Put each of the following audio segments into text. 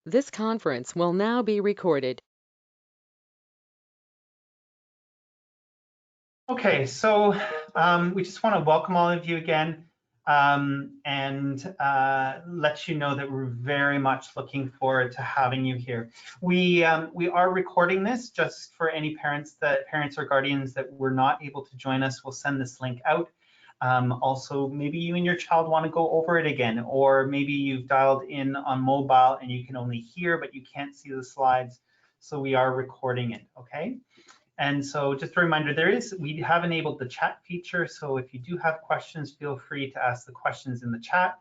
This conference will now be recorded. Okay, so we just want to welcome all of you again and let you know that we're very much looking forward to having you here. We are recording this just for any parents or guardians that were not able to join us. We'll send this link out. Also, maybe you and your child want to go over it again, or maybe you've dialed in on mobile and you can only hear but you can't see the slides. So we are recording it, okay? And so just a reminder, we have enabled the chat feature. So if you do have questions, feel free to ask the questions in the chat.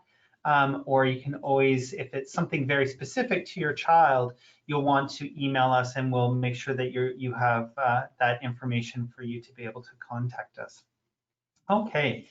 Or you can always, if it's something very specific to your child, you'll want to email us and we'll make sure that you have that information for you to be able to contact us. Okay,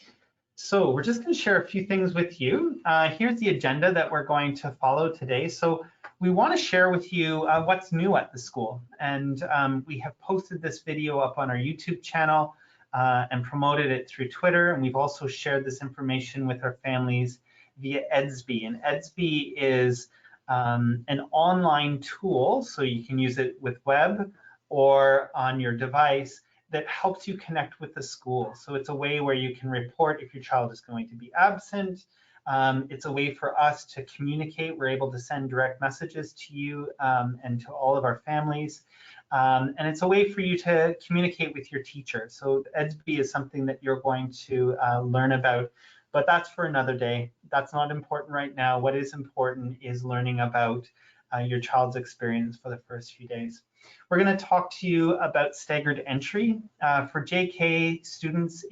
so we're just going to share a few things with you. Here's the agenda that we're going to follow today. So we want to share with you what's new at the school. And we have posted this video up on our YouTube channel and promoted it through Twitter. And we've also shared this information with our families via EDSB. And EDSB is an online tool, so you can use it with web or on your device, that helps you connect with the school. So it's a way where you can report if your child is going to be absent. It's a way for us to communicate. We're able to send direct messages to you and to all of our families. And it's a way for you to communicate with your teacher. So EDSB is something that you're going to learn about, but that's for another day. That's not important right now. What is important is learning about your child's experience for the first few days. We're going to talk to you about staggered entry. For JK students,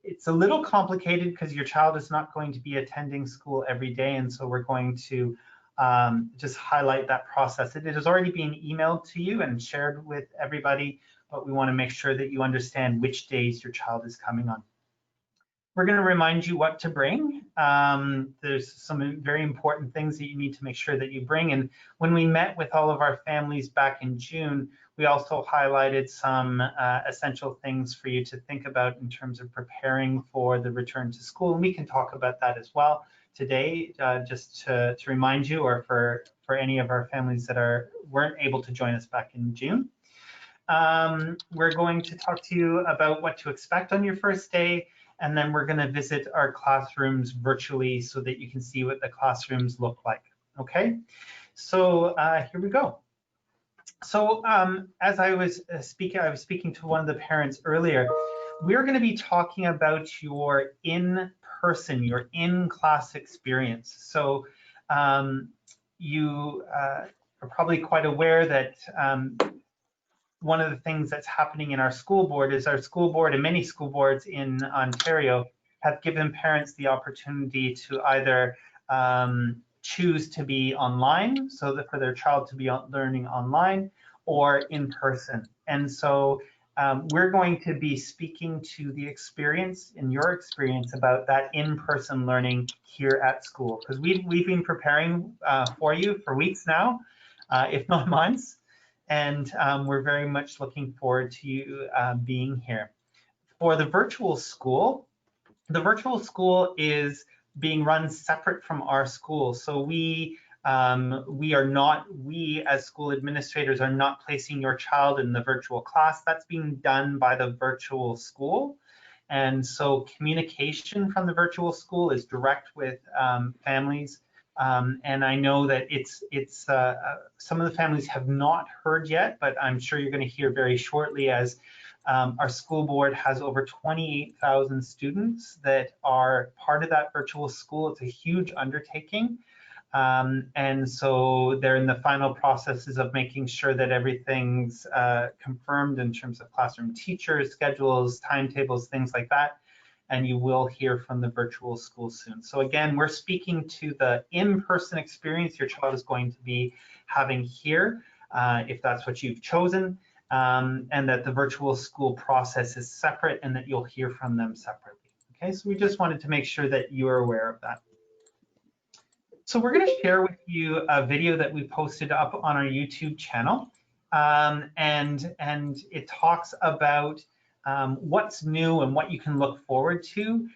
it's a little complicated because your child is not going to be attending school every day, and so we're going to just highlight that process. It is already being emailed to you and shared with everybody, but we want to make sure that you understand which days your child is coming on. We're going to remind you what to bring. There's some very important things that you need to make sure that you bring. And when we met with all of our families back in June, we also highlighted some essential things for you to think about in terms of preparing for the return to school. And we can talk about that as well today, just to remind you, or for any of our families that weren't able to join us back in June. We're going to talk to you about what to expect on your first day, and then we're going to visit our classrooms virtually so that you can see what the classrooms look like. Okay, so here we go. So as I was speaking to one of the parents earlier. We're going to be talking about your in-person, your in-class experience. So you are probably quite aware that one of the things that's happening in our school board is our school board and many school boards in Ontario have given parents the opportunity to either choose to be online, so that for their child to be learning online, or in person. And so we're going to be speaking to the experience, in your experience, about that in-person learning here at school, because we've been preparing for you for weeks now, if not months. And we're very much looking forward to you being here. For the virtual school is being run separate from our school. So we as school administrators are not placing your child in the virtual class. That's being done by the virtual school. And so communication from the virtual school is direct with families. And I know that some of the families have not heard yet, but I'm sure you're going to hear very shortly, as our school board has over 28,000 students that are part of that virtual school. It's a huge undertaking. And so they're in the final processes of making sure that everything's confirmed in terms of classroom teachers, schedules, timetables, things like that. And you will hear from the virtual school soon. So again, we're speaking to the in-person experience your child is going to be having here, if that's what you've chosen, and that the virtual school process is separate and that you'll hear from them separately. Okay, so we just wanted to make sure that you are aware of that. So we're going to share with you a video that we posted up on our YouTube channel, and it talks about what's new and what you can look forward to.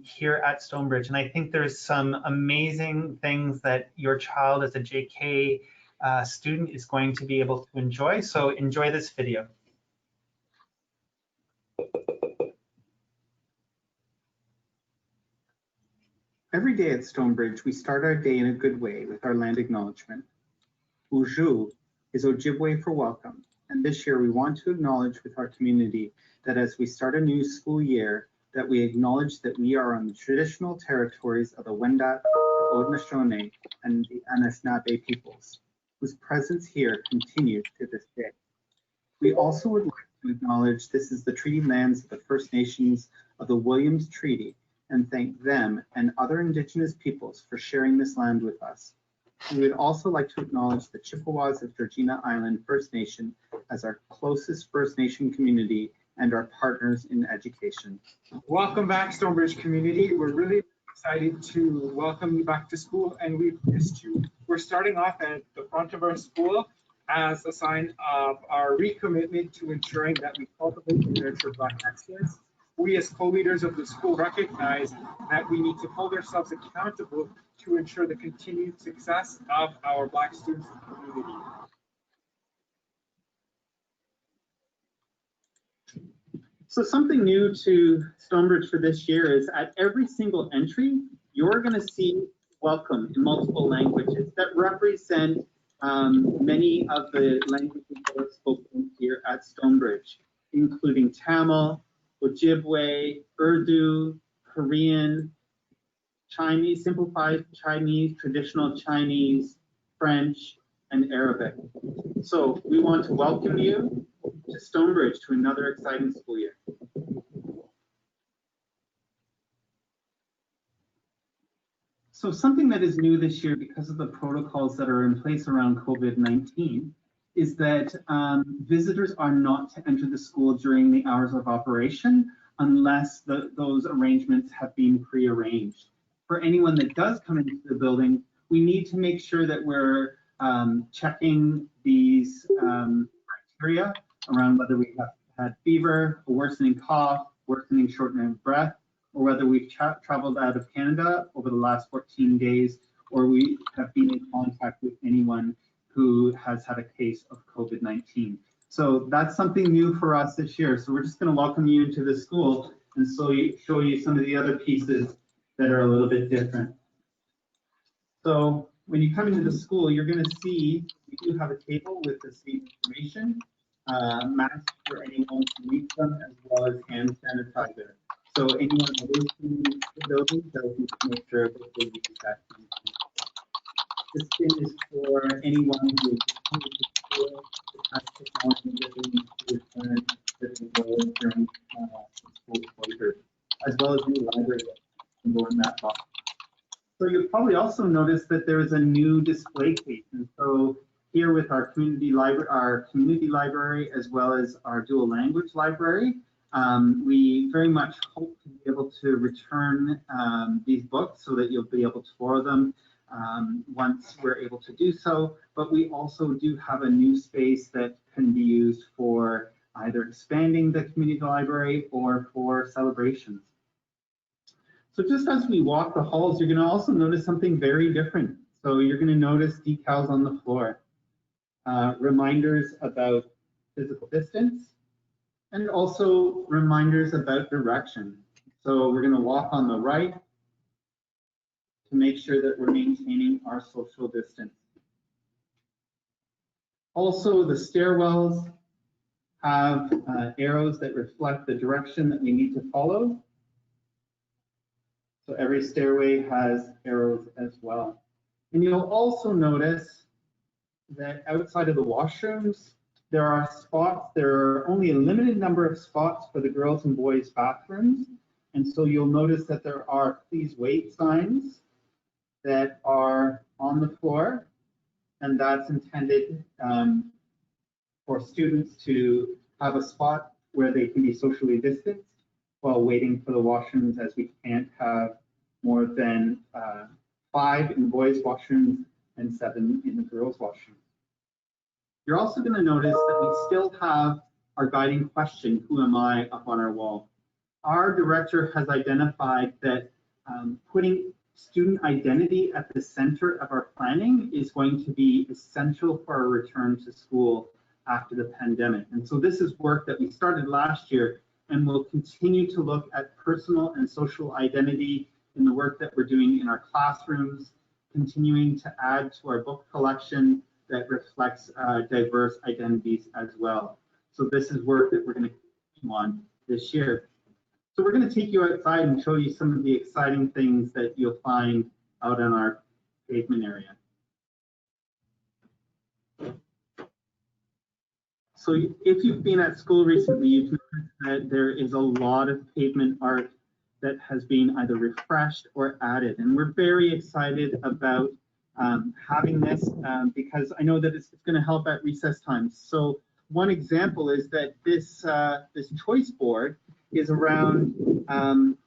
here at Stonebridge. And I think there's some amazing things that your child as a JK student is going to be able to enjoy. So enjoy this video. Every day at Stonebridge, we start our day in a good way with our land acknowledgement. Uju is Ojibwe for welcome, and this year we want to acknowledge with our community that as we start a new school year, that we acknowledge that we are on the traditional territories of the Wendat, the Haudenosaunee, and the Anishinaabe peoples, whose presence here continues to this day. We also would like to acknowledge this is the treaty lands of the First Nations of the Williams Treaty, and thank them and other Indigenous peoples for sharing this land with us. We would also like to acknowledge the Chippewas of Georgina Island First Nation as our closest First Nation community and our partners in education. Welcome back, Stonebridge community. We're really excited to welcome you back to school, and we've missed you. We're starting off at the front of our school as a sign of our recommitment to ensuring that we cultivate and nurture Black excellence. We as co-leaders of the school recognize that we need to hold ourselves accountable to ensure the continued success of our Black students and community. So something new to Stonebridge for this year is at every single entry, you're going to see welcome in multiple languages that represent many of the languages that are spoken here at Stonebridge, including Tamil, Ojibwe, Urdu, Korean, Chinese, simplified Chinese, traditional Chinese, French, and Arabic. So we want to welcome you to Stonebridge to another exciting school year. So something that is new this year because of the protocols that are in place around COVID-19 is that visitors are not to enter the school during the hours of operation unless those arrangements have been pre-arranged. For anyone that does come into the building, we need to make sure that we're checking these criteria around whether we have had fever, a worsening cough, worsening shortness of breath, or whether we've traveled out of Canada over the last 14 days, or we have been in contact with anyone who has had a case of COVID-19. So that's something new for us this year. So we're just going to welcome you into the school and show you some of the other pieces that are a little bit different. So when you come into the school, you're going to see we do have a table with the seat information, masks for anyone who needs them, as well as hand sanitizer. So anyone that is in the building, they'll need to make sure that they use that. This pin is for anyone who is coming to school, has technology that they need to return that will go during school closure, as well as any library that can go in that box. So you'll probably also notice that there is a new display case. And so here with our community library, as well as our dual language library, we very much hope to be able to return these books so that you'll be able to borrow them once we're able to do so. But we also do have a new space that can be used for either expanding the community library or for celebrations. So just as we walk the halls, you're going to also notice something very different. So you're going to notice decals on the floor, reminders about physical distance, and also reminders about direction. So we're going to walk on the right to make sure that we're maintaining our social distance. Also, the stairwells have arrows that reflect the direction that we need to follow. So every stairway has arrows as well. And you'll also notice that outside of the washrooms, there are only a limited number of spots for the girls and boys bathrooms. And so you'll notice that there are please wait signs that are on the floor. And that's intended for students to have a spot where they can be socially distanced while waiting for the washrooms, as we can't have more than 5 in boys' washrooms and 7 in the girls' washrooms. You're also going to notice that we still have our guiding question, who am I, up on our wall. our director has identified that putting student identity at the center of our planning is going to be essential for our return to school after the pandemic. And so this is work that we started last year, and we'll continue to look at personal and social identity in the work that we're doing in our classrooms, continuing to add to our book collection that reflects diverse identities as well. So this is work that we're going to continue on this year. So we're going to take you outside and show you some of the exciting things that you'll find out on our pavement area. So if you've been at school recently, you've noticed that there is a lot of pavement art that has been either refreshed or added. And we're very excited about having this because I know that it's going to help at recess times. So one example is that this choice board is around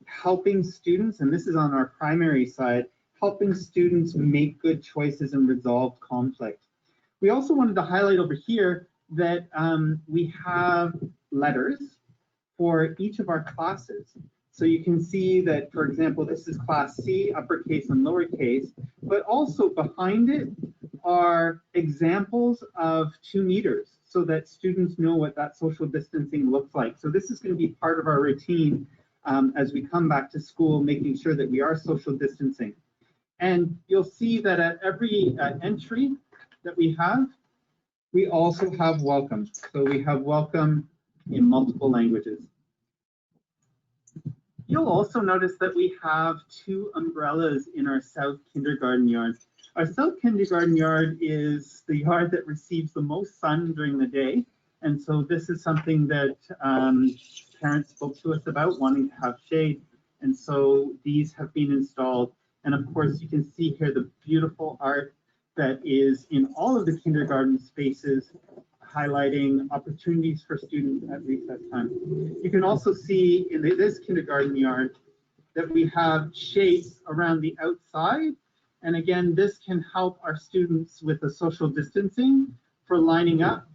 helping students, and this is on our primary side, helping students make good choices and resolve conflict. We also wanted to highlight over here that we have letters for each of our classes. So you can see that, for example, this is class C, uppercase and lowercase, but also behind it are examples of 2 meters so that students know what that social distancing looks like. So this is going to be part of our routine as we come back to school, making sure that we are social distancing. And you'll see that at every entry that we have, we also have welcome. So we have welcome in multiple languages. You'll also notice that we have 2 umbrellas in our South Kindergarten yard. Our South Kindergarten yard is the yard that receives the most sun during the day. And so this is something that parents spoke to us about, wanting to have shade. And so these have been installed. And of course, you can see here the beautiful art that is in all of the kindergarten spaces, highlighting opportunities for students at recess time. You can also see in this kindergarten yard that we have shades around the outside. And again, this can help our students with the social distancing for lining up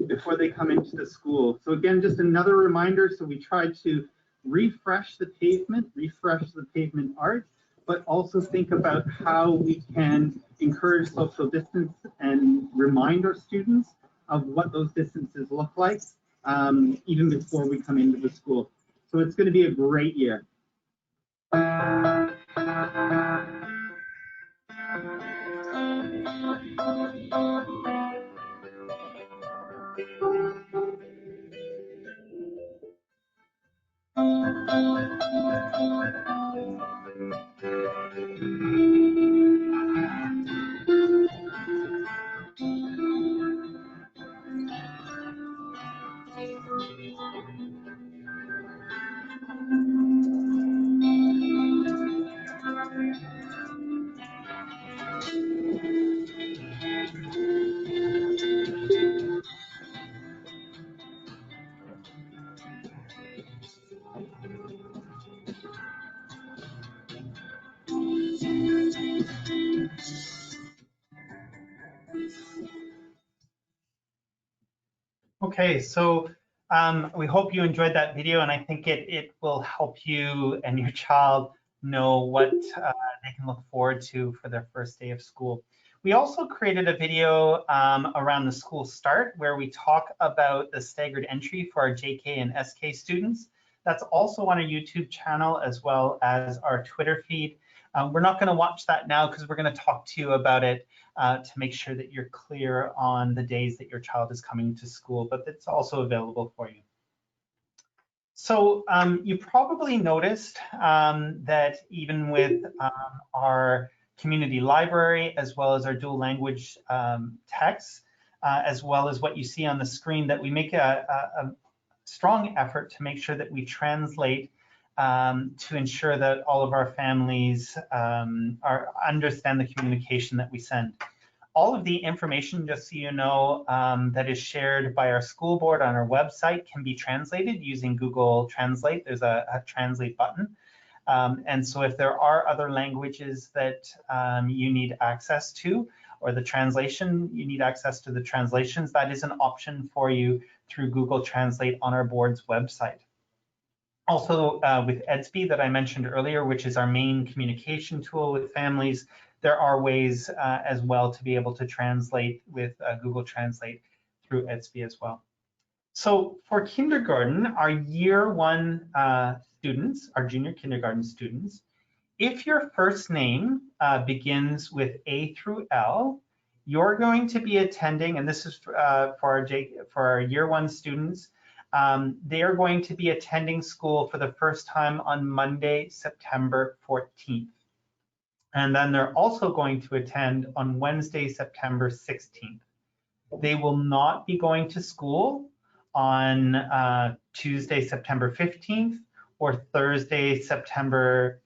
before they come into the school. So again, just another reminder. So we tried to refresh the pavement art, but also think about how we can encourage social distance and remind our students of what those distances look like, even before we come into the school. So it's going to be a great year. Okay, so we hope you enjoyed that video, and I think it will help you and your child know what they can look forward to for their first day of school. We also created a video around the school start where we talk about the staggered entry for our JK and SK students. That's also on our YouTube channel as well as our Twitter feed. We're not going to watch that now because we're going to talk to you about it to make sure that you're clear on the days that your child is coming to school, but it's also available for you. So you probably noticed that even with our community library, as well as our dual language texts, as well as what you see on the screen, that we make a strong effort to make sure that we translate to ensure that all of our families understand the communication that we send. All of the information, just so you know, that is shared by our school board on our website can be translated using Google Translate. There's a translate button. And so if there are other languages that you need access to, or the translation, you need access to the translations, that is an option for you through Google Translate on our board's website. Also with Edsby that I mentioned earlier, which is our main communication tool with families, there are ways as well to be able to translate with Google Translate through Edsby as well. So for kindergarten, our year 1 students, our junior kindergarten students, if your first name begins with A through L, you're going to be attending, and this is for our year 1 students, they are going to be attending school for the first time on Monday, September 14th. And then they're also going to attend on Wednesday, September 16th. They will not be going to school on Tuesday, September 15th, or Thursday, September,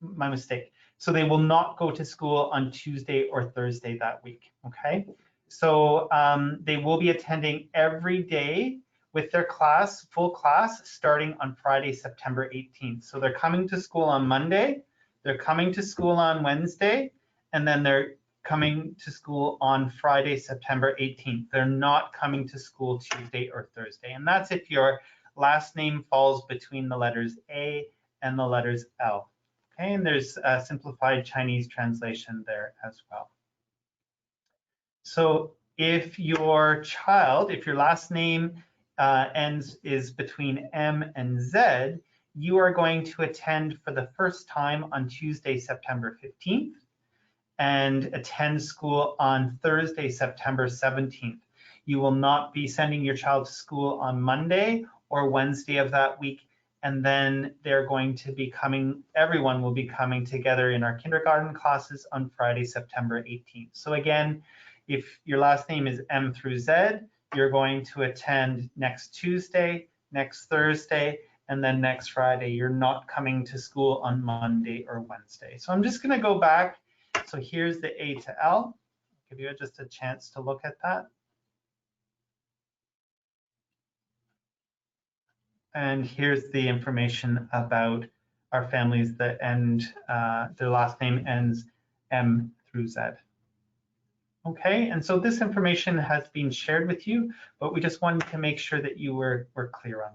my mistake. So they will not go to school on Tuesday or Thursday that week, okay? So they will be attending every day with their class, full class, starting on Friday, September 18th. So they're coming to school on Monday, they're coming to school on Wednesday, and then they're coming to school on Friday, September 18th. They're not coming to school Tuesday or Thursday. And that's if your last name falls between the letters A and the letters L. Okay, and there's a simplified Chinese translation there as well. So if your child, if your last name is between M and Z, you are going to attend for the first time on Tuesday, September 15th, and attend school on Thursday, September 17th. You will not be sending your child to school on Monday or Wednesday of that week, and then they're going to be coming, everyone will be coming together in our kindergarten classes on Friday, September 18th. So again, if your last name is M through Z, you're going to attend next Tuesday, next Thursday, and then next Friday. You're not coming to school on Monday or Wednesday. So I'm just going to go back. So here's the A to L. I'll give you just a chance to look at that. And here's the information about our families that end, their last name ends M through Z. Okay, and so this information has been shared with you, but we just wanted to make sure that you were clear on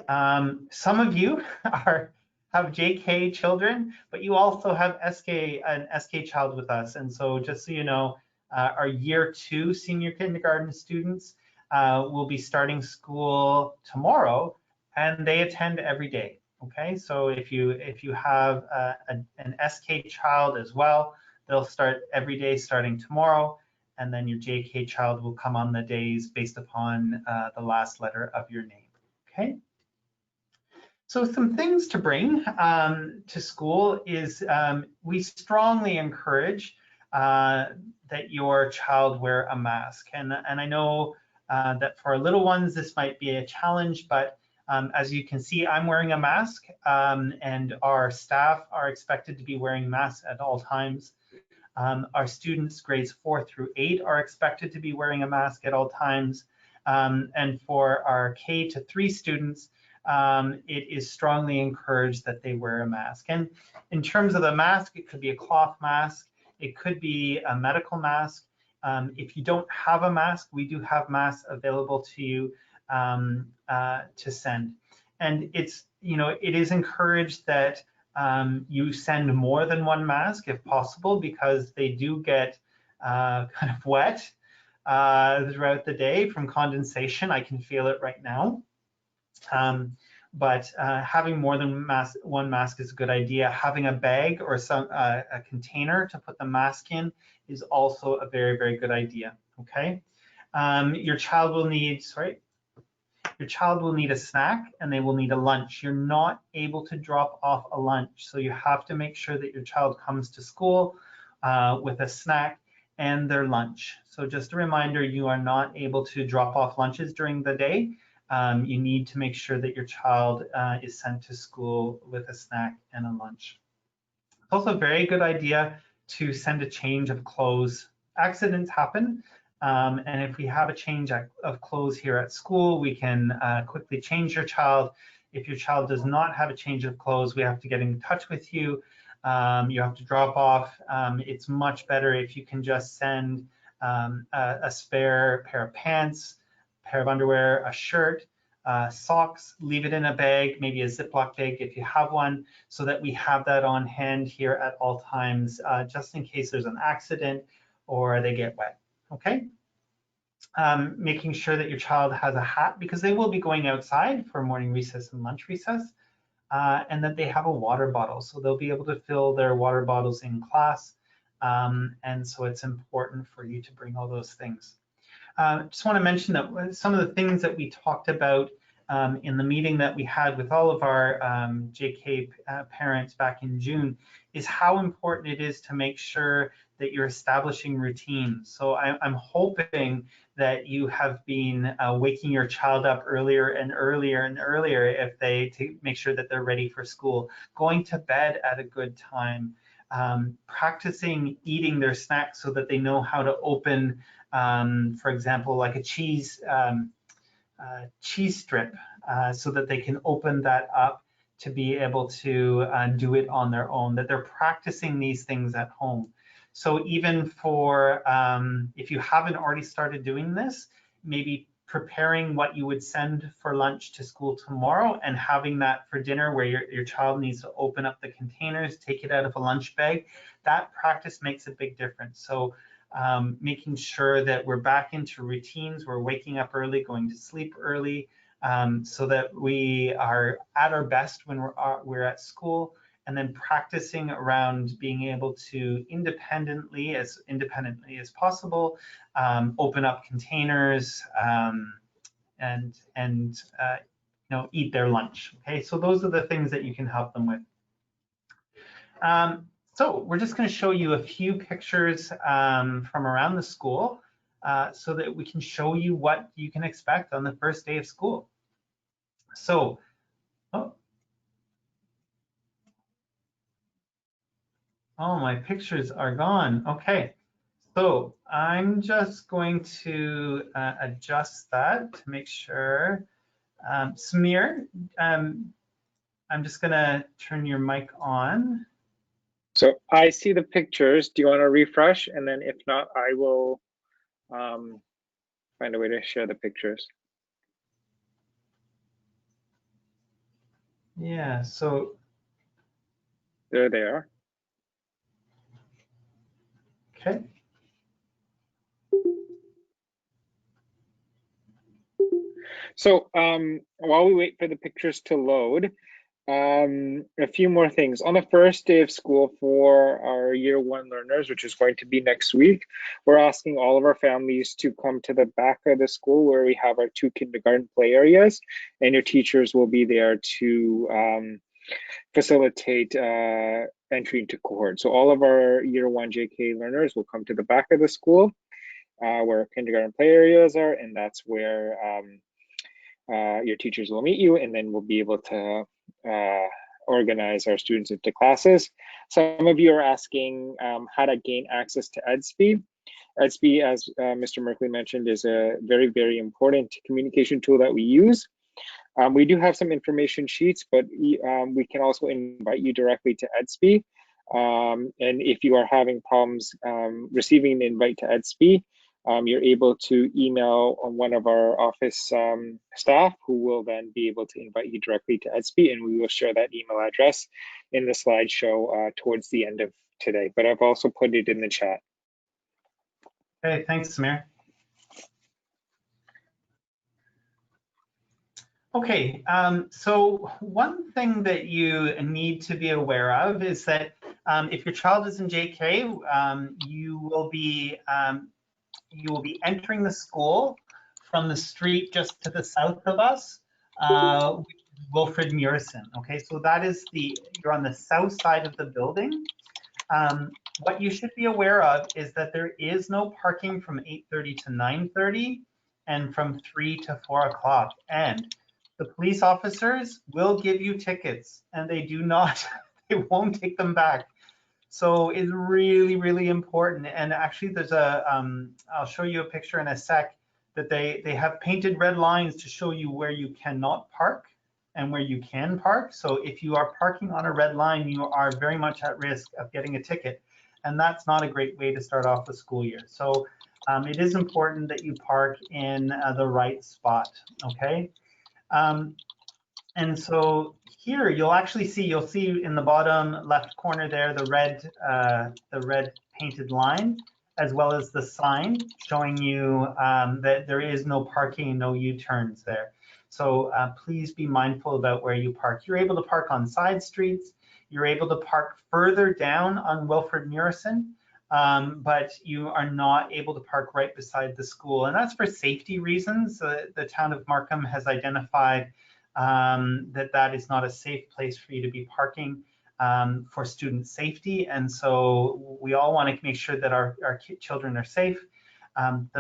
that. Some of you have JK children, but you also have an SK child with us. And so just so you know, our year 2 senior kindergarten students will be starting school tomorrow, and they attend every day. Okay, so if you have an SK child as well, they'll start every day starting tomorrow, and then your JK child will come on the days based upon the last letter of your name. Okay. So some things to bring to school is we strongly encourage that your child wear a mask. And I know that for little ones, this might be a challenge, but as you can see, I'm wearing a mask, and our staff are expected to be wearing masks at all times. Our students grades 4 through 8 are expected to be wearing a mask at all times. And for our K to 3 students, it is strongly encouraged that they wear a mask. And in terms of the mask, it could be a cloth mask, it could be a medical mask. If you don't have a mask, we do have masks available to you to send. And it's, it is encouraged that you send more than one mask if possible, because they do get kind of wet throughout the day from condensation. I can feel it right now. But having more than one mask is a good idea. Having a bag or a container to put the mask in is also a very, very good idea. Okay. Your child will need, your child will need a snack, and they will need a lunch. You're not able to drop off a lunch, so you have to make sure that your child comes to school with a snack and their lunch. So just a reminder, you are not able to drop off lunches during the day. You need to make sure that your child is sent to school with a snack and a lunch. It's also a very good idea to send a change of clothes. Accidents happen, and if we have a change of clothes here at school, we can quickly change your child. If your child does not have a change of clothes, we have to get in touch with you. You have to drop off. It's much better if you can just send a spare pair of pants, pair of underwear, a shirt, socks, leave it in a bag, maybe a Ziploc bag if you have one, so that we have that on hand here at all times, just in case there's an accident or they get wet, okay? Making sure that your child has a hat, because they will be going outside for morning recess and lunch recess, and that they have a water bottle, so they'll be able to fill their water bottles in class, and so it's important for you to bring all those things. Just want to mention that some of the things that we talked about in the meeting that we had with all of our JK parents back in June is how important it is to make sure that you're establishing routines. So I'm hoping that you have been waking your child up earlier and earlier and earlier to make sure that they're ready for school, going to bed at a good time, practicing eating their snacks so that they know how to open, for example, like a cheese strip, so that they can open that up to be able to do it on their own, that they're practicing these things at home. So even for, if you haven't already started doing this, maybe preparing what you would send for lunch to school tomorrow and having that for dinner, where your child needs to open up the containers, take it out of a lunch bag, that practice makes a big difference. So making sure that we're back into routines, we're waking up early, going to sleep early, so that we are at our best when we're at school, and then practicing around being able to independently as possible, open up containers, and eat their lunch. Okay, so those are the things that you can help them with. So we're just going to show you a few pictures from around the school, so that we can show you what you can expect on the first day of school. So, oh, my pictures are gone. Okay, so I'm just going to adjust that to make sure. Samir, I'm just going to turn your mic on. So I see the pictures. Do you want to refresh? And then if not, I will find a way to share the pictures. Yeah, so There they are. okay. So while we wait for the pictures to load, a few more things. On the first day of school for our year 1 learners, which is going to be next week, we're asking all of our families to come to the back of the school where we have our 2 kindergarten play areas, and your teachers will be there to facilitate entry into cohort. So all of our year 1 JK learners will come to the back of the school where kindergarten play areas are, and that's where your teachers will meet you, and then we'll be able to organize our students into classes. Some of you are asking how to gain access to EDSP. EDSP, as Mr. Merkley mentioned, is a very, very important communication tool that we use. We do have some information sheets, but we can also invite you directly to EDSP. And if you are having problems receiving an invite to EDSP, you're able to email one of our office staff, who will then be able to invite you directly to EDSP, and we will share that email address in the slideshow towards the end of today. But I've also put it in the chat. Okay, thanks, Samir. Okay, so one thing that you need to be aware of is that if your child is in JK, you will be entering the school from the street just to the south of us, which is Wilfrid Murison. Okay, so that is you're on the south side of the building. What you should be aware of is that there is no parking from 8:30 to 9:30 and from 3 to 4 o'clock. And the police officers will give you tickets, and they won't take them back. So it's really, really important. And actually there's I'll show you a picture in a sec, that they have painted red lines to show you where you cannot park and where you can park. So if you are parking on a red line, you are very much at risk of getting a ticket. And that's not a great way to start off the school year. So it is important that you park in the right spot, okay? And so here you'll actually see, in the bottom left corner there the red painted line, as well as the sign showing you that there is no parking, no U-turns there. So please be mindful about where you park. You're able to park on side streets. You're able to park further down on Wilfrid Murison, but you are not able to park right beside the school. And that's for safety reasons. The town of Markham has identified that is not a safe place for you to be parking for student safety. And so we all want to make sure that our children are safe.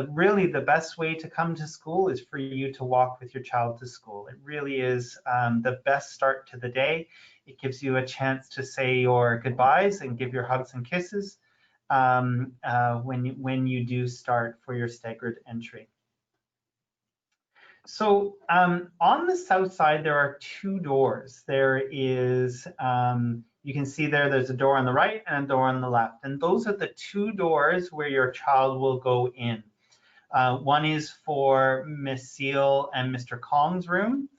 Really the best way to come to school is for you to walk with your child to school. It really is the best start to the day. It gives you a chance to say your goodbyes and give your hugs and kisses when you do start for your staggered entry. So on the south side, there are two doors. There is, you can see there's a door on the right and a door on the left. And those are the two doors where your child will go in. One is for Miss Seal and Mr. Kong's room,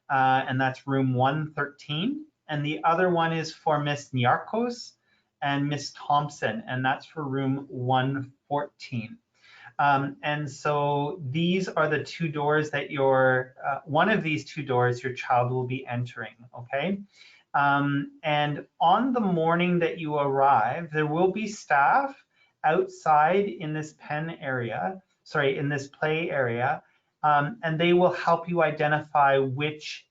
and that's room 113. And the other one is for Miss Nyarkos and Miss Thompson, and that's for room 114. And so these are the two doors that one of these two doors your child will be entering, okay? And on the morning that you arrive, there will be staff outside in this in this play area, and they will help you identify which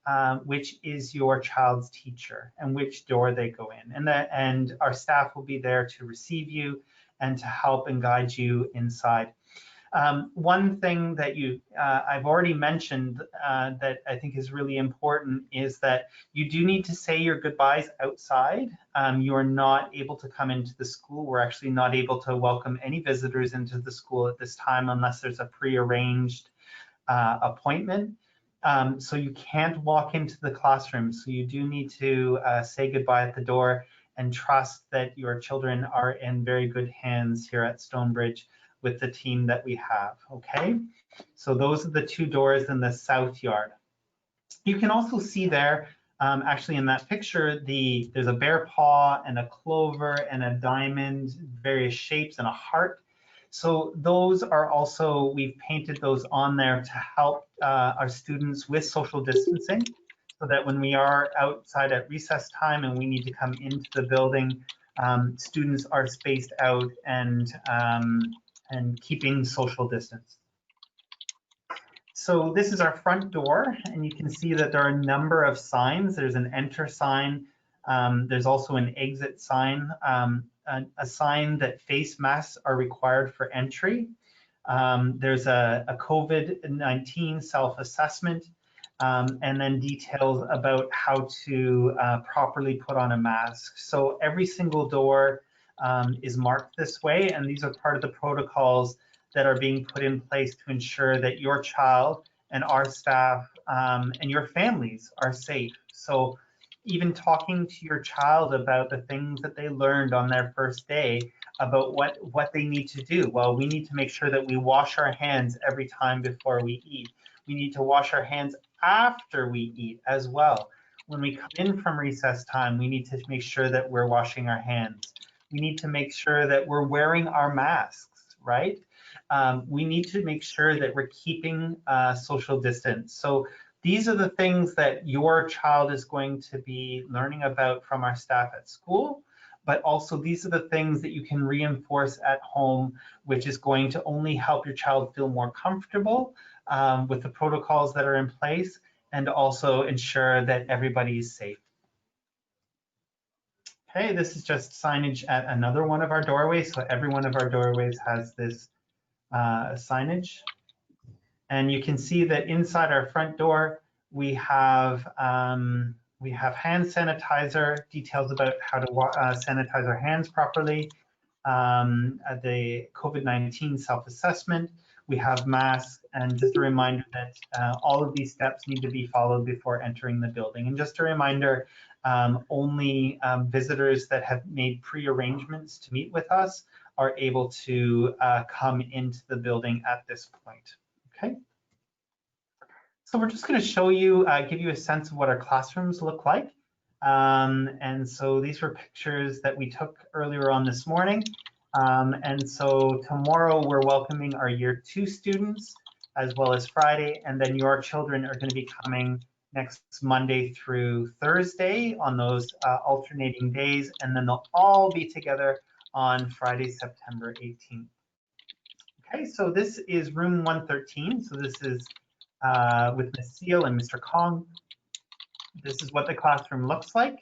is your child's teacher and which door they go in. And our staff will be there to receive you and to help and guide you inside. One thing that I've already mentioned that I think is really important is that you do need to say your goodbyes outside. You are not able to come into the school. We're actually not able to welcome any visitors into the school at this time unless there's a prearranged appointment. So you can't walk into the classroom. So you do need to say goodbye at the door and trust that your children are in very good hands here at Stonebridge with the team that we have, okay? So those are the two doors in the south yard. You can also see there, actually in that picture, there's a bear paw and a clover and a diamond, various shapes and a heart. So those are also, we've painted those on there to help our students with social distancing, so that when we are outside at recess time and we need to come into the building, students are spaced out and keeping social distance. So this is our front door, and you can see that there are a number of signs. There's an enter sign. There's also an exit sign, a sign that face masks are required for entry. There's a COVID-19 self-assessment, and then details about how to properly put on a mask. So every single door is marked this way, and these are part of the protocols that are being put in place to ensure that your child and our staff and your families are safe. So even talking to your child about the things that they learned on their first day, about what they need to do. Well, we need to make sure that we wash our hands every time before we eat. We need to wash our hands after we eat as well. When we come in from recess time, we need to make sure that we're washing our hands. We need to make sure that we're wearing our masks, right? We need to make sure that we're keeping social distance. So these are the things that your child is going to be learning about from our staff at school, but also these are the things that you can reinforce at home, which is going to only help your child feel more comfortable with the protocols that are in place, and also ensure that everybody is safe. Okay, this is just signage at another one of our doorways. So every one of our doorways has this signage. And you can see that inside our front door, we have hand sanitizer, details about how to sanitize our hands properly, the COVID-19 self-assessment. We have masks, and just a reminder that all of these steps need to be followed before entering the building. And just a reminder, only visitors that have made pre-arrangements to meet with us are able to come into the building at this point, okay? So we're just going to show you, give you a sense of what our classrooms look like. And so these were pictures that we took earlier on this morning. And so tomorrow we're welcoming our year 2 students as well as Friday, and then your children are going to be coming next Monday through Thursday on those alternating days, and then they'll all be together on Friday, September 18th. Okay, so this is room 113. So this is with Ms. Seal and Mr. Kong. This is what the classroom looks like.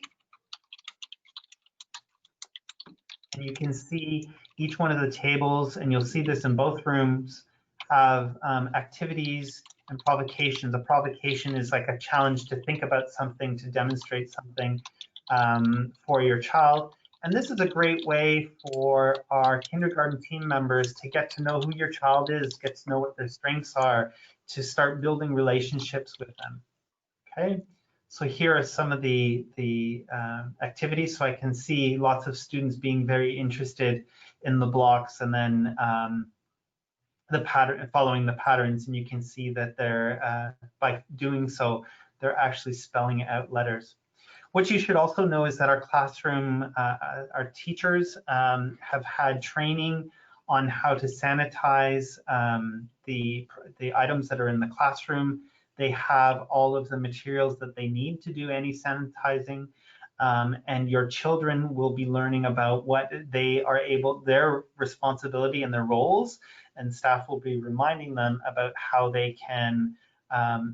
And you can see each one of the tables, and you'll see this in both rooms, have activities and provocations. A provocation is like a challenge to think about something, to demonstrate something for your child. And this is a great way for our kindergarten team members to get to know who your child is, get to know what their strengths are, to start building relationships with them. Okay. So here are some of the activities. So I can see lots of students being very interested in the blocks, and then the pattern, following the patterns, and you can see that they're by doing so, they're actually spelling out letters. What you should also know is that our classroom, our teachers have had training on how to sanitize the items that are in the classroom. They have all of the materials that they need to do any sanitizing, and your children will be learning about what they are able, their responsibility and their roles, and staff will be reminding them about how they can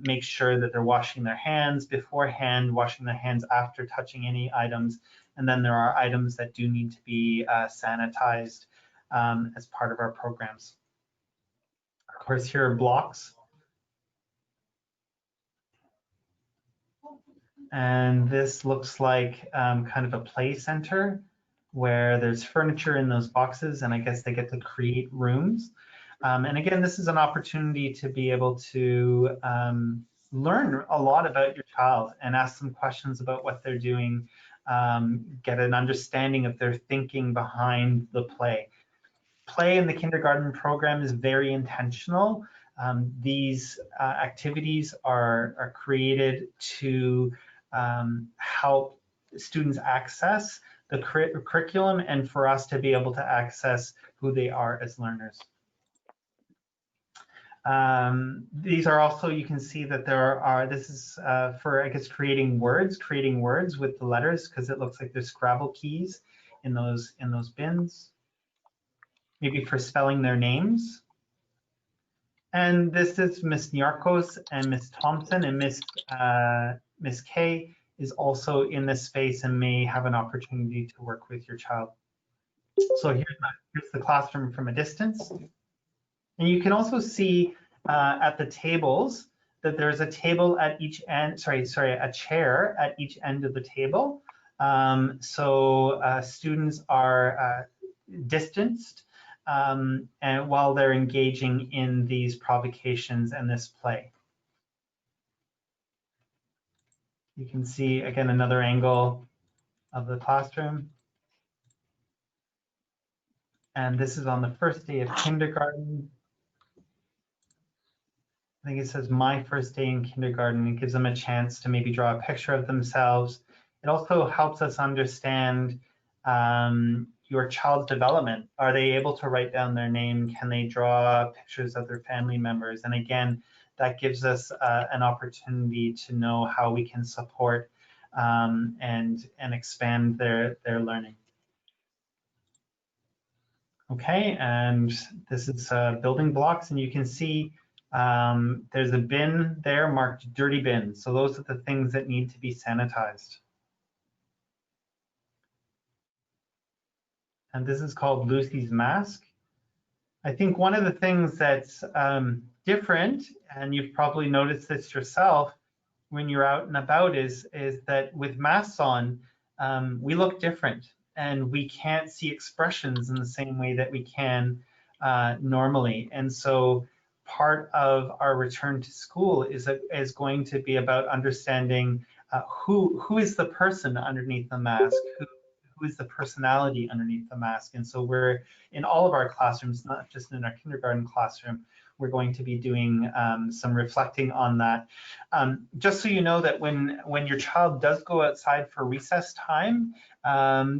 make sure that they're washing their hands beforehand, washing their hands after touching any items, and then there are items that do need to be sanitized as part of our programs. Of course, here are blocks. And this looks like kind of a play center where there's furniture in those boxes, and I guess they get to create rooms. And again, this is an opportunity to be able to learn a lot about your child and ask them questions about what they're doing, get an understanding of their thinking behind the play. Play in the kindergarten program is very intentional. These activities are created to help students access the curriculum and for us to be able to access who they are as learners. These are also, you can see that there are, this is for, I guess, creating words with the letters, because it looks like there's Scrabble keys in those bins. Maybe for spelling their names. And this is Miss Nyarkos and Miss Thompson, and Miss Kay is also in this space and may have an opportunity to work with your child. So here's the classroom from a distance. And you can also see at the tables that there's a table at each end, a chair at each end of the table. So students are distanced and while they're engaging in these provocations and this play. You can see, again, another angle of the classroom. And this is on the first day of kindergarten. I think it says my first day in kindergarten. It gives them a chance to maybe draw a picture of themselves. It also helps us understand your child's development. Are they able to write down their name? Can they draw pictures of their family members? And again, that gives us an opportunity to know how we can support and expand their learning. Okay, and this is building blocks, and you can see there's a bin there marked dirty bin. So those are the things that need to be sanitized. And this is called Lucy's mask. I think one of the things that's different, and you've probably noticed this yourself when you're out and about, is that with masks on, we look different and we can't see expressions in the same way that we can normally. And so part of our return to school is going to be about understanding who is the person underneath the mask, who is the personality underneath the mask. And so we're in all of our classrooms, not just in our kindergarten classroom, we're going to be doing some reflecting on that. Just so you know that when your child does go outside for recess time,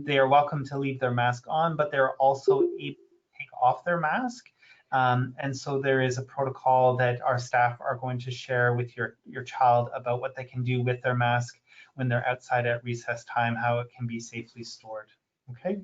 they are welcome to leave their mask on, but they're also able to take off their mask. And so there is a protocol that our staff are going to share with your child about what they can do with their mask when they're outside at recess time, how it can be safely stored. Okay.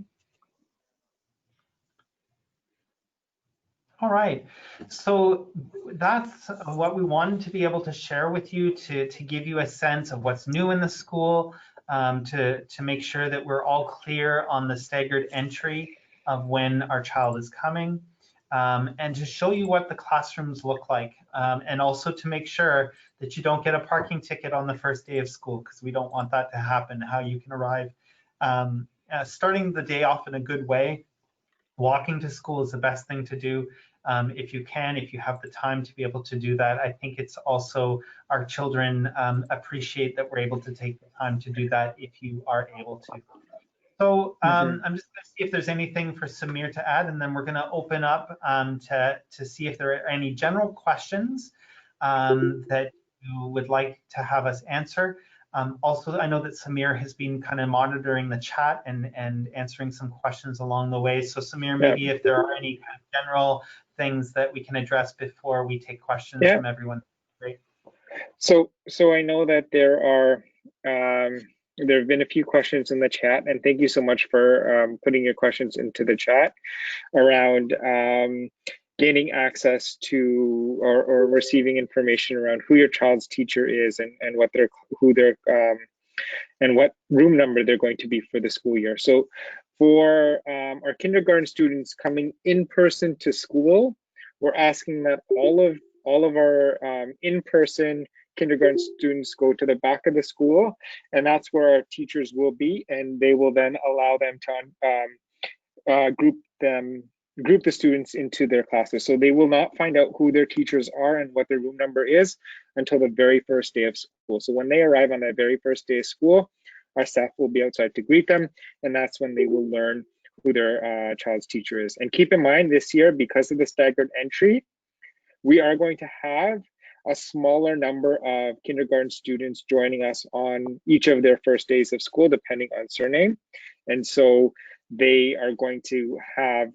All right, so that's what we wanted to be able to share with you to give you a sense of what's new in the school, to make sure that we're all clear on the staggered entry of when our child is coming, and to show you what the classrooms look like, and also to make sure that you don't get a parking ticket on the first day of school, because we don't want that to happen, how you can arrive starting the day off in a good way. Walking to school is the best thing to do. If you can, if you have the time to be able to do that. I think it's also our children appreciate that we're able to take the time to do that if you are able to. So I'm just going to see if there's anything for Samir to add, and then we're going to open up to see if there are any general questions that you would like to have us answer. Also, I know that Samir has been kind of monitoring the chat and answering some questions along the way. So Samir, maybe if there are any kind of general things that we can address before we take questions from everyone. Great. So I know that there have been a few questions in the chat, and thank you so much for putting your questions into the chat around gaining access to or receiving information around who your child's teacher is and what and what room number they're going to be for the school year. So for our kindergarten students coming in person to school, we're asking that all of our in-person kindergarten students go to the back of the school, and that's where our teachers will be, and they will then allow them to group the students into their classes. So they will not find out who their teachers are and what their room number is until the very first day of school. So when they arrive on that very first day of school, our staff will be outside to greet them, and that's when they will learn who their child's teacher is. And keep in mind, this year, because of the staggered entry, we are going to have a smaller number of kindergarten students joining us on each of their first days of school, depending on surname. And so they are going to have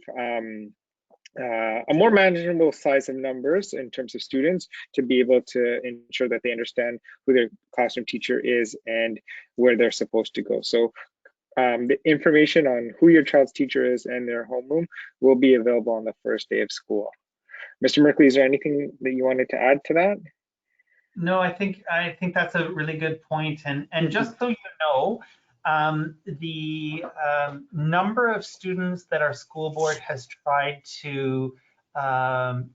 a more manageable size of numbers in terms of students to be able to ensure that they understand who their classroom teacher is and where they're supposed to go. So the information on who your child's teacher is and their homeroom will be available on the first day of school. Mr. Merkley, is there anything that you wanted to add to that? No, I think that's a really good point. And just so you know, the number of students that our school board has tried to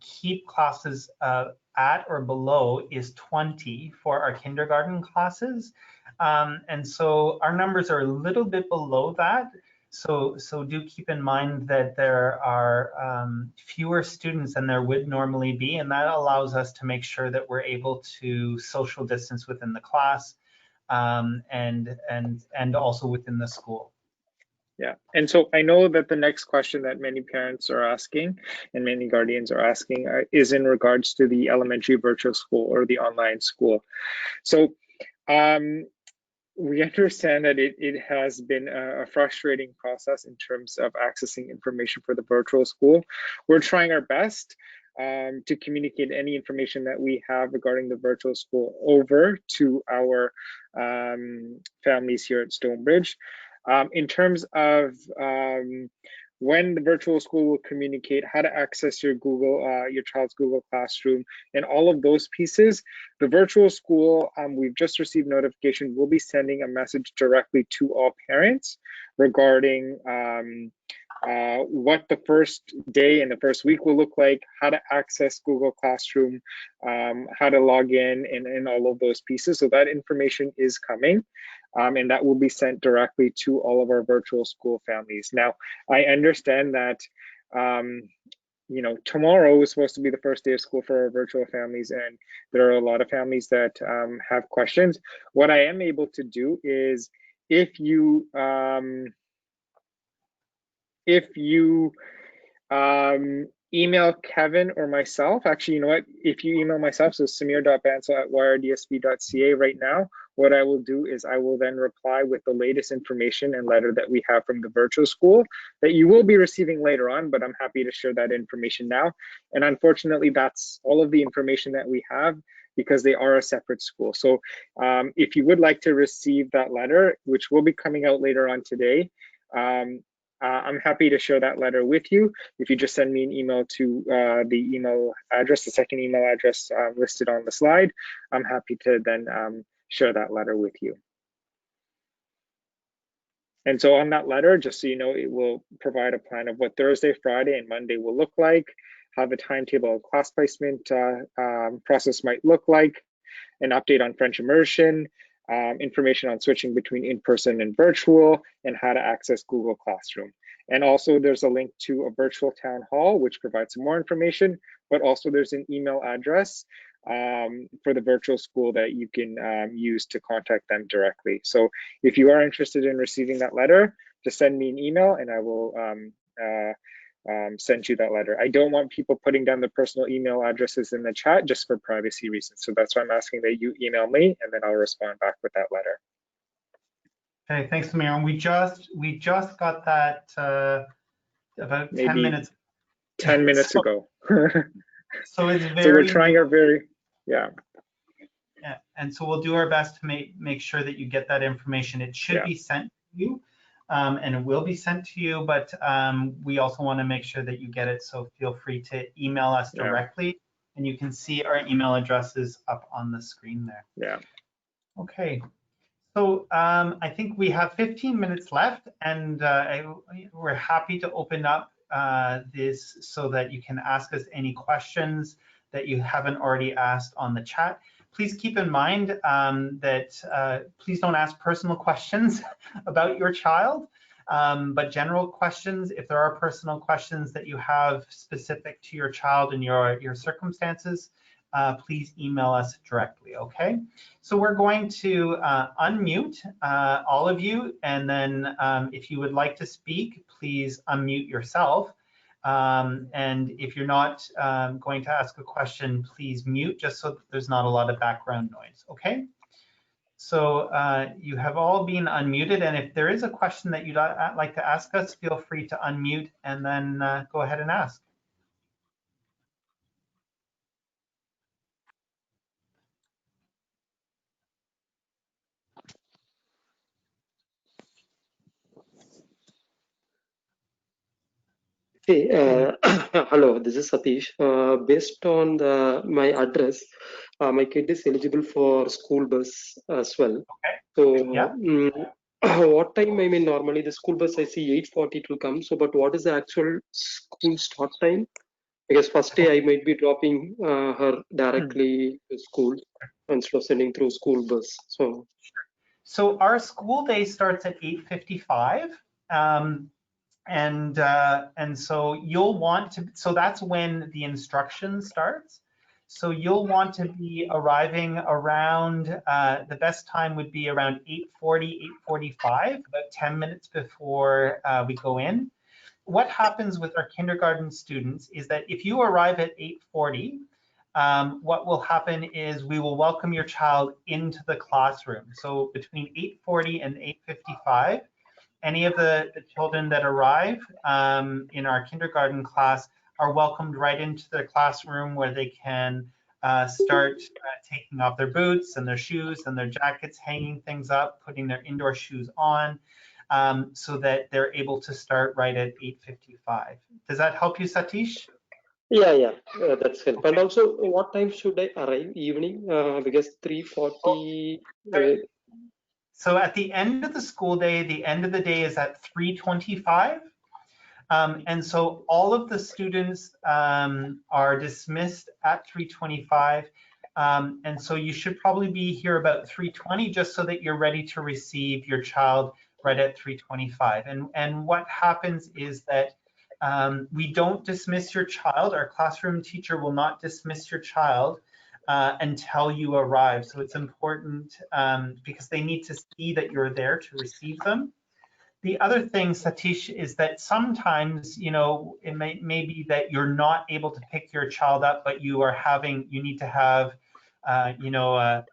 keep classes at or below is 20 for our kindergarten classes. And so our numbers are a little bit below that. So do keep in mind that there are fewer students than there would normally be, and that allows us to make sure that we're able to social distance within the class and also within the school. Yeah, and so I know that the next question that many parents are asking and many guardians are asking is in regards to the elementary virtual school or the online school. So we understand that it has been a frustrating process in terms of accessing information for the virtual school. We're trying our best to communicate any information that we have regarding the virtual school over to our families here at Stonebridge. In terms of when the virtual school will communicate how to access your child's Google Classroom and all of those pieces, the virtual school, we've just received notification, we'll be sending a message directly to all parents regarding what the first day and the first week will look like, how to access Google Classroom, how to log in, and all of those pieces. So that information is coming. And that will be sent directly to all of our virtual school families. Now, I understand that, tomorrow is supposed to be the first day of school for our virtual families, and there are a lot of families that have questions. What I am able to do is, if you email Kevin or myself. Actually, you know what? If you email myself, so samir.bansal@yrdsb.ca right now, what I will do is I will then reply with the latest information and letter that we have from the virtual school that you will be receiving later on, but I'm happy to share that information now. And unfortunately, that's all of the information that we have because they are a separate school. So if you would like to receive that letter, which will be coming out later on today, I'm happy to share that letter with you. If you just send me an email to the email address, the second email address listed on the slide, I'm happy to then share that letter with you. And so on that letter, just so you know, it will provide a plan of what Thursday, Friday, and Monday will look like, how the timetable of class placement process might look like, an update on French immersion, information on switching between in-person and virtual, and how to access Google Classroom. And also there's a link to a virtual town hall, which provides some more information, but also there's an email address for the virtual school that you can use to contact them directly. So if you are interested in receiving that letter, just send me an email and I will send you that letter. I don't want people putting down their personal email addresses in the chat just for privacy reasons. So that's why I'm asking that you email me and then I'll respond back with that letter. Okay, thanks, Samir. And we just got that about Maybe 10 minutes. 10 minutes ago. So it's very. So we're trying our very, yeah. Yeah, and so we'll do our best to make sure that you get that information. It should be sent to you, and it will be sent to you, but we also want to make sure that you get it. So feel free to email us directly, and you can see our email addresses up on the screen there. Yeah. Okay. So I think we have 15 minutes left, and we're happy to open up this so that you can ask us any questions that you haven't already asked on the chat. Please keep in mind that please don't ask personal questions about your child, but general questions. If there are personal questions that you have specific to your child and your circumstances, please email us directly, okay? So we're going to unmute all of you, and then if you would like to speak, please unmute yourself. And if you're not going to ask a question, please mute just so that there's not a lot of background noise, okay? So you have all been unmuted, and if there is a question that you'd like to ask us, feel free to unmute and then go ahead and ask. Hey, hello, this is Satish. Based on my address, my kid is eligible for school bus as well. Okay. So, Yeah. what time? I mean, normally the school bus I see 8:40 it will come. So, but what is the actual school start time? Because first day I might be dropping her directly to school instead of sending through school bus. So our school day starts at 8:55. And so you'll want to, so that's when the instruction starts. So you'll want to be arriving around, the best time would be around 8:40, 8:45, about 10 minutes before we go in. What happens with our kindergarten students is that if you arrive at 8:40, what will happen is we will welcome your child into the classroom. So between 8:40 and 8:55, any of the children that arrive in our kindergarten class are welcomed right into their classroom where they can start taking off their boots and their shoes and their jackets, hanging things up, putting their indoor shoes on, so that they're able to start right at 8:55. Does that help you, Satish? Yeah, that's help. And also, what time should I arrive? Evening? Because 3:40. So at the end of the school day, the end of the day is at 3:25. And so all of the students are dismissed at 3:25. And so you should probably be here about 3:20 just so that you're ready to receive your child right at 3:25. And what happens is that we don't dismiss your child. Our classroom teacher will not dismiss your child until you arrive. So it's important because they need to see that you're there to receive them. The other thing, Satish, is that sometimes, you know, it may be that you're not able to pick your child up, but you need to have, you know, a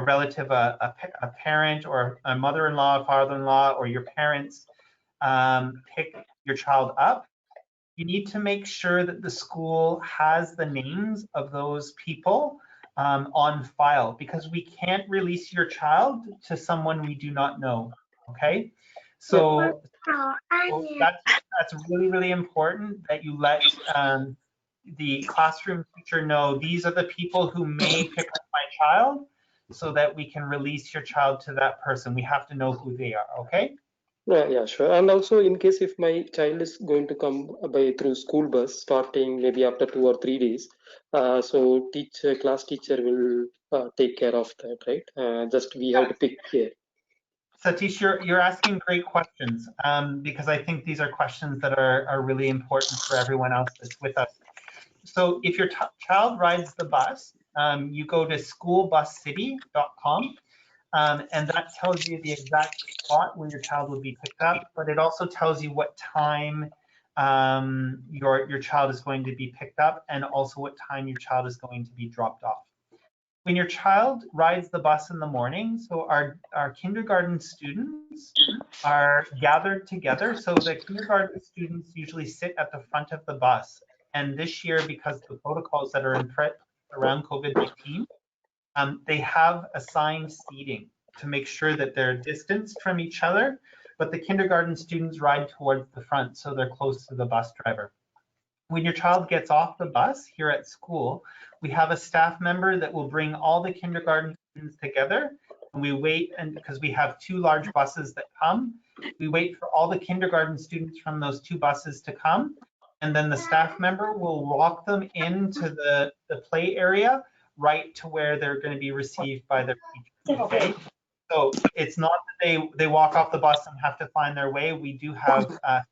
relative, a parent or a mother-in-law, father-in-law, or your parents pick your child up. You need to make sure that the school has the names of those people on file, because we can't release your child to someone we do not know, okay? So, that's really, really important that you let the classroom teacher know these are the people who may pick up my child, so that we can release your child to that person. We have to know who they are, okay? Yeah, sure. And also, in case if my child is going to come by through school bus, starting maybe after 2 or 3 days, so class teacher will take care of that, right? Just we have to pick care. Satish, you're asking great questions because I think these are questions that are really important for everyone else that's with us. So if your child rides the bus, you go to schoolbuscity.com, and that tells you the exact spot where your child will be picked up, but it also tells you what time your child is going to be picked up, and also what time your child is going to be dropped off. When your child rides the bus in the morning, so our kindergarten students are gathered together. So the kindergarten students usually sit at the front of the bus. And this year, because the protocols that are in around COVID-19, they have assigned seating to make sure that they're distanced from each other, but the kindergarten students ride towards the front, so they're close to the bus driver. When your child gets off the bus here at school, we have a staff member that will bring all the kindergarten students together, and we wait, and because we have 2 large buses that come, we wait for all the kindergarten students from those 2 buses to come, and then the staff member will walk them into the play area right to where they're going to be received by their teacher, okay? So it's not that they walk off the bus and have to find their way. We do have staff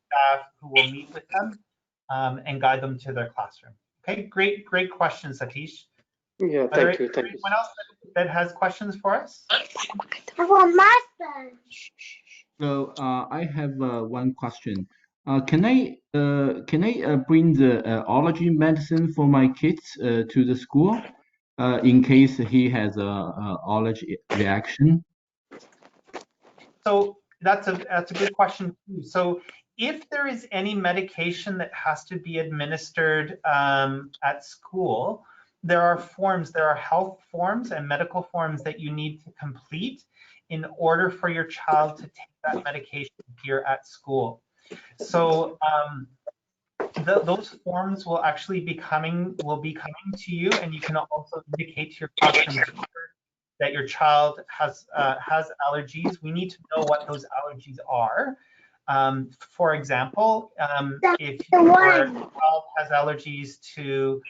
who will meet with them and guide them to their classroom. Okay, great question, Satish. Yeah, thank you. Thank you. Anyone else that has questions for us? I want my phone. So I have one question. Can I bring the allergy medicine for my kids to the school in case he has a allergy reaction? So that's a good question too. So if there is any medication that has to be administered at school, there are forms, there are health forms and medical forms that you need to complete in order for your child to take that medication here at school. So those forms will actually be coming to you, and you can also indicate to your classroom teacher that your child has allergies. We need to know what those allergies are. For example, if your child has allergies to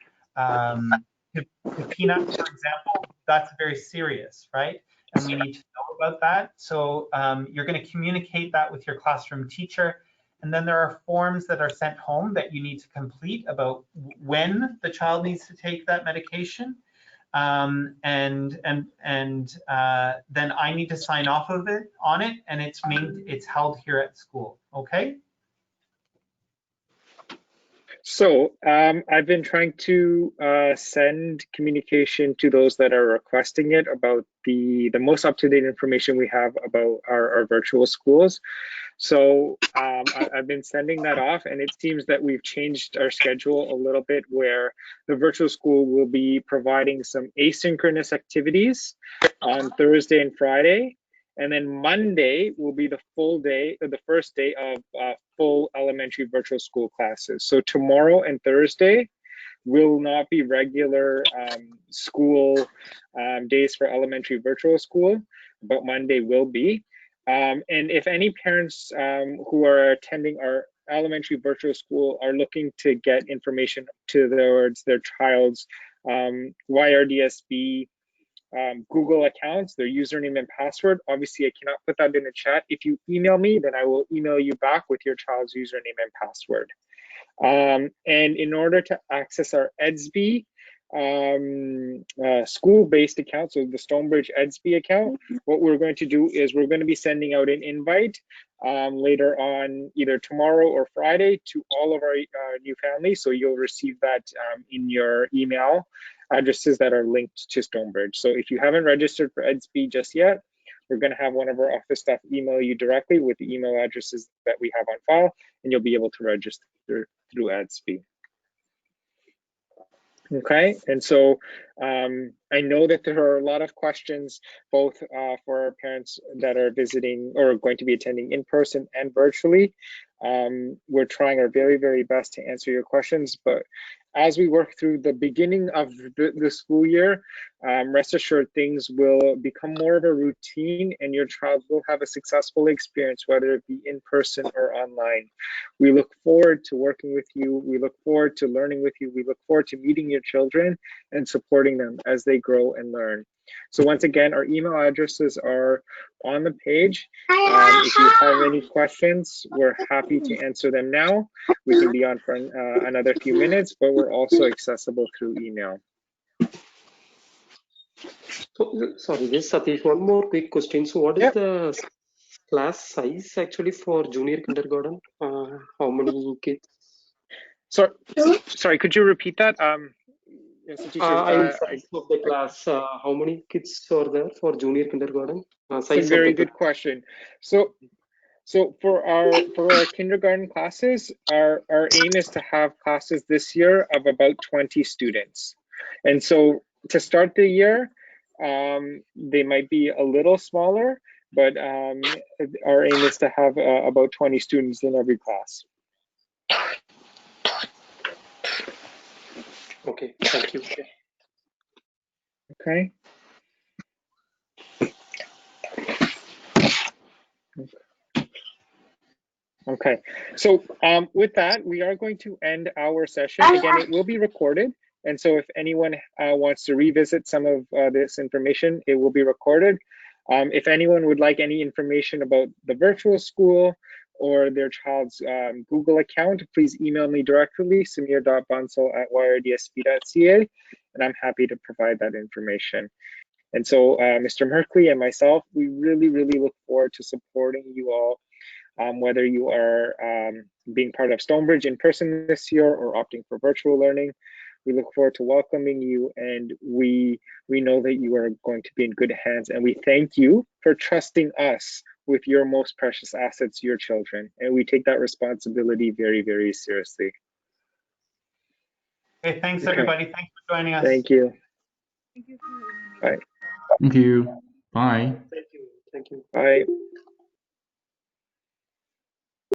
peanuts, for example, that's very serious, right? And we need to know about that. So you're going to communicate that with your classroom teacher. And then there are forms that are sent home that you need to complete about when the child needs to take that medication. And then I need to sign off on it, and it's held here at school. Okay. So I've been trying to send communication to those that are requesting it about the most up-to-date information we have about our virtual schools. So I've been sending that off, and it seems that we've changed our schedule a little bit, where the virtual school will be providing some asynchronous activities on Thursday and Friday. And then Monday will be the full day, or the first day of full elementary virtual school classes. So tomorrow and Thursday will not be regular school days for elementary virtual school, but Monday will be. And if any parents who are attending our elementary virtual school are looking to get information towards their child's YRDSB Google accounts, their username and password. Obviously, I cannot put that in the chat. If you email me, then I will email you back with your child's username and password. And in order to access our EDSB school-based account, so the Stonebridge EDSB account, what we're going to do is we're going to be sending out an invite later on, either tomorrow or Friday, to all of our new families. So you'll receive that in your email addresses that are linked to Stonebridge. So if you haven't registered for EdSP just yet, we're going to have one of our office staff email you directly with the email addresses that we have on file, and you'll be able to register through EdSP. Okay, and so I know that there are a lot of questions, both for our parents that are visiting or going to be attending in person and virtually. We're trying our very, very best to answer your questions, but as we work through the beginning of the school year, rest assured things will become more of a routine and your child will have a successful experience, whether it be in person or online. We look forward to working with you. We look forward to learning with you. We look forward to meeting your children and supporting them as they grow and learn. So once again, our email addresses are on the page. If you have any questions, we're happy to answer them now. We can be on for another few minutes, but we're also accessible through email. So, sorry, yes, Satish, one more quick question. So what is the class size actually for junior kindergarten? How many kids? Sorry, could you repeat that? Size of the class, how many kids are there for junior kindergarten? It's a very good question. So for our kindergarten classes, our aim is to have classes this year of about 20 students. And so to start the year, they might be a little smaller, but our aim is to have about 20 students in every class. Okay, thank you. Okay. Okay, so with that, we are going to end our session. Again, it will be recorded. And so if anyone wants to revisit some of this information, it will be recorded. If anyone would like any information about the virtual school or their child's Google account, please email me directly, samir.bansal@yrdsp.ca, and I'm happy to provide that information. And so Mr. Merkley and myself, we really, really look forward to supporting you all, whether you are being part of Stonebridge in person this year or opting for virtual learning. We look forward to welcoming you, and we know that you are going to be in good hands, and we thank you for trusting us with your most precious assets, your children, and we take that responsibility very, very seriously. Okay, thanks everybody. Thanks for joining us. Thank you. Bye. Thank you. Bye. Thank you. Bye.